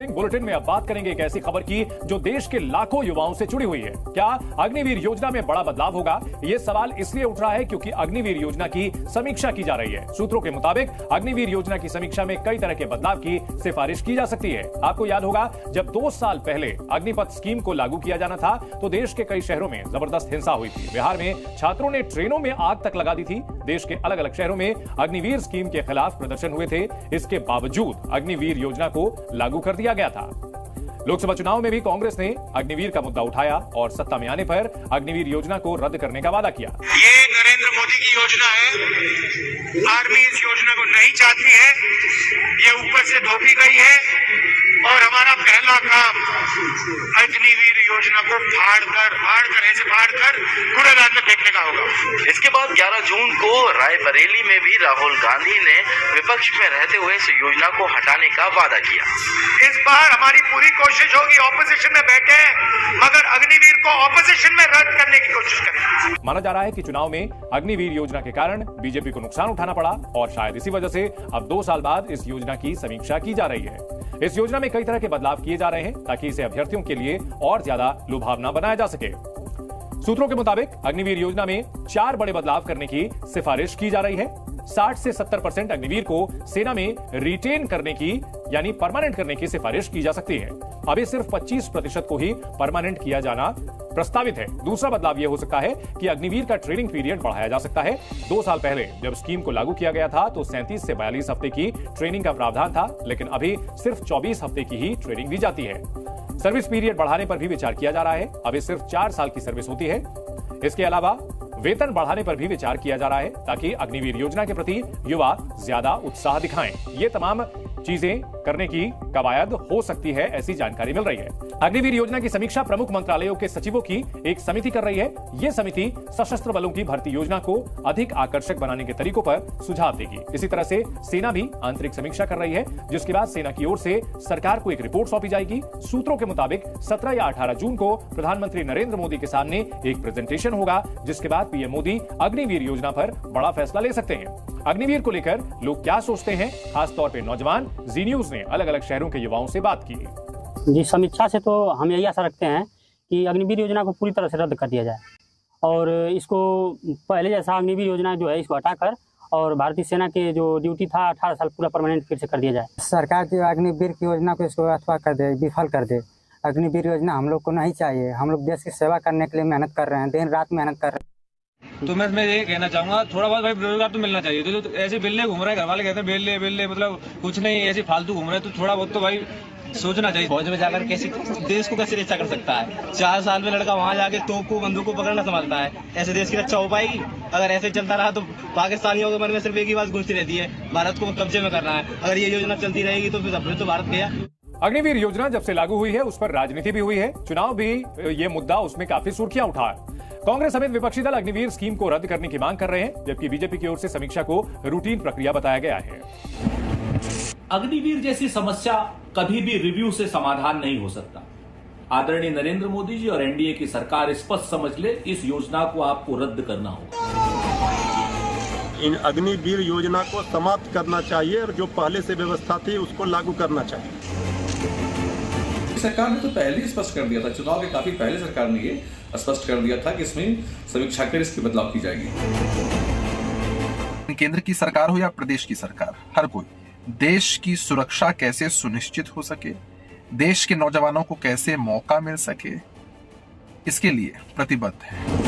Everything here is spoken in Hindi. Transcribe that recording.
बुलेटिन में अब बात करेंगे एक ऐसी खबर की जो देश के लाखों युवाओं से जुड़ी हुई है। क्या अग्निवीर योजना में बड़ा बदलाव होगा? ये सवाल इसलिए उठ रहा है क्योंकि अग्निवीर योजना की समीक्षा की जा रही है। सूत्रों के मुताबिक अग्निवीर योजना की समीक्षा में कई तरह के बदलाव की सिफारिश की जा सकती है। आपको याद होगा, जब 2 साल पहले अग्निपथ स्कीम को लागू किया जाना था तो देश के कई शहरों में जबरदस्त हिंसा हुई थी। बिहार में छात्रों ने ट्रेनों में आग तक लगा दी थी। देश के अलग अलग शहरों में अग्निवीर स्कीम के खिलाफ प्रदर्शन हुए थे। इसके बावजूद अग्निवीर योजना को लागू कर दिया गया था। लोकसभा चुनाव में भी कांग्रेस ने अग्निवीर का मुद्दा उठाया और सत्ता में आने पर अग्निवीर योजना को रद्द करने का वादा किया। ये नरेंद्र मोदी की योजना है। आर्मी इस योजना को नहीं चाहती है, ये ऊपर से धोपी गई है और हमारा पहला काम अग्निवीर योजना को फाड़ कर कूड़ेदान में फेंकने का होगा। इसके बाद 11 जून को रायबरेली में भी राहुल गांधी ने विपक्ष में रहते हुए इस योजना को हटाने का वादा किया। इस बार हमारी पूरी कोशिश होगी, ऑपोजिशन में बैठे मगर अग्निवीर को ऑपोजिशन में रद्द करने की कोशिश करेंगे। माना जा रहा है कि चुनाव में अग्निवीर योजना के कारण बीजेपी को नुकसान उठाना पड़ा और शायद इसी वजह से अब 2 साल बाद इस योजना की समीक्षा की जा रही है। इस योजना में कई तरह के बदलाव किए जा रहे हैं ताकि इसे अभ्यर्थियों के लिए और ज्यादा लुभावना बनाया जा सके। सूत्रों के मुताबिक अग्निवीर योजना में 4 बड़े बदलाव करने की सिफारिश की जा रही है। 60 से 70% अग्निवीर को सेना में रिटेन करने की यानी परमानेंट करने की सिफारिश की जा सकती है। अभी सिर्फ 25% को ही परमानेंट किया जाना प्रस्तावित है। दूसरा बदलाव यह हो सकता है कि अग्निवीर का ट्रेनिंग पीरियड बढ़ाया जा सकता है। 2 साल पहले जब स्कीम को लागू किया गया था तो 37 से 42 हफ्ते की ट्रेनिंग का प्रावधान था, लेकिन अभी सिर्फ 24 हफ्ते की ही ट्रेनिंग दी जाती है। सर्विस पीरियड बढ़ाने पर भी विचार किया जा रहा है। अभी सिर्फ 4 साल की सर्विस होती है। इसके अलावा वेतन बढ़ाने पर भी विचार किया जा रहा है ताकि अग्निवीर योजना के प्रति युवा ज्यादा उत्साह दिखाएं। ये तमाम चीजें करने की कवायद हो सकती है, ऐसी जानकारी मिल रही है। अग्निवीर योजना की समीक्षा प्रमुख मंत्रालयों के सचिवों की एक समिति कर रही है। यह समिति सशस्त्र बलों की भर्ती योजना को अधिक आकर्षक बनाने के तरीकों पर सुझाव देगी। इसी तरह से सेना भी आंतरिक समीक्षा कर रही है, जिसके बाद सेना की ओर से सरकार को एक रिपोर्ट सौंपी जाएगी। सूत्रों के मुताबिक 17 या 18 जून को प्रधानमंत्री नरेंद्र मोदी के सामने एक प्रेजेंटेशन होगा, जिसके बाद पीएम मोदी अग्निवीर योजना पर बड़ा फैसला ले सकते हैं। अग्निवीर को लेकर लोग क्या सोचते हैं, खासतौर पर नौजवान? जी न्यूज ने अलग अलग शहरों के युवाओं से बात की। जी, समीक्षा से तो हम यही आशा रखते हैं कि अग्निवीर योजना को पूरी तरह से रद्द कर दिया जाए और इसको पहले जैसा अग्निवीर योजना जो है इसको हटाकर और भारतीय सेना के जो ड्यूटी था 18 साल पूरा परमानेंट फिर से कर दिया जाए। सरकार जो अग्निवीर की योजना को इसको अथवा कर दे, विफल कर दे। अग्निवीर योजना हम लोग को नहीं चाहिए। हम लोग देश की सेवा करने के लिए मेहनत कर रहे हैं, दिन रात मेहनत कर रहे हैं। तो मैं ये कहना चाहूंगा, थोड़ा बहुत भाई रोजगार तो मिलना चाहिए। तो ऐसे बिल्ले घूम रहे हैं, घर वाले कहते हैं बिल्ले मतलब कुछ नहीं, ऐसे फालतू घूम रहे हैं, तो थोड़ा बहुत तो भाई सोचना चाहिए। फौज में जाकर कैसे देश को कैसे रक्षा कर सकता है? 4 साल में लड़का वहाँ जाके तोप को बंदूक को पकड़ना संभालता है। ऐसे देश की रक्षा हो पाएगी? अगर ऐसे चलता रहा तो पाकिस्तानियों के मन में सिर्फ एक ही बात गूंजती रहती है, भारत को कब्जे में करना है। अगर ये योजना चलती रहेगी तो फिर तो भारत गया। अग्निवीर योजना जब से लागू हुई है उस पर राजनीति भी हुई है। चुनाव भी ये मुद्दा उसमें काफी सुर्खियां उठा है। कांग्रेस समेत विपक्षी दल अग्निवीर स्कीम को रद्द करने की मांग कर रहे हैं, जबकि बीजेपी की ओर से समीक्षा को रूटीन प्रक्रिया बताया गया है। अग्निवीर जैसी समस्या कभी भी रिव्यू से समाधान नहीं हो सकता। आदरणीय नरेंद्र मोदी जी और एनडीए की सरकार स्पष्ट समझ ले, इस योजना को आपको रद्द करना होगा। इन अग्निवीर योजना को समाप्त करना चाहिए और जो पहले से व्यवस्था थी उसको लागू करना चाहिए। सरकार ने तो पहले ही स्पष्ट कर दिया था, चुनाव के काफी पहले सरकार ने ये स्पष्ट कर दिया था कि इसमें समीक्षा कर इसके बदलाव की जाएगी। केंद्र की सरकार हो या प्रदेश की सरकार, हर कोई देश की सुरक्षा कैसे सुनिश्चित हो सके, देश के नौजवानों को कैसे मौका मिल सके, इसके लिए प्रतिबद्ध है।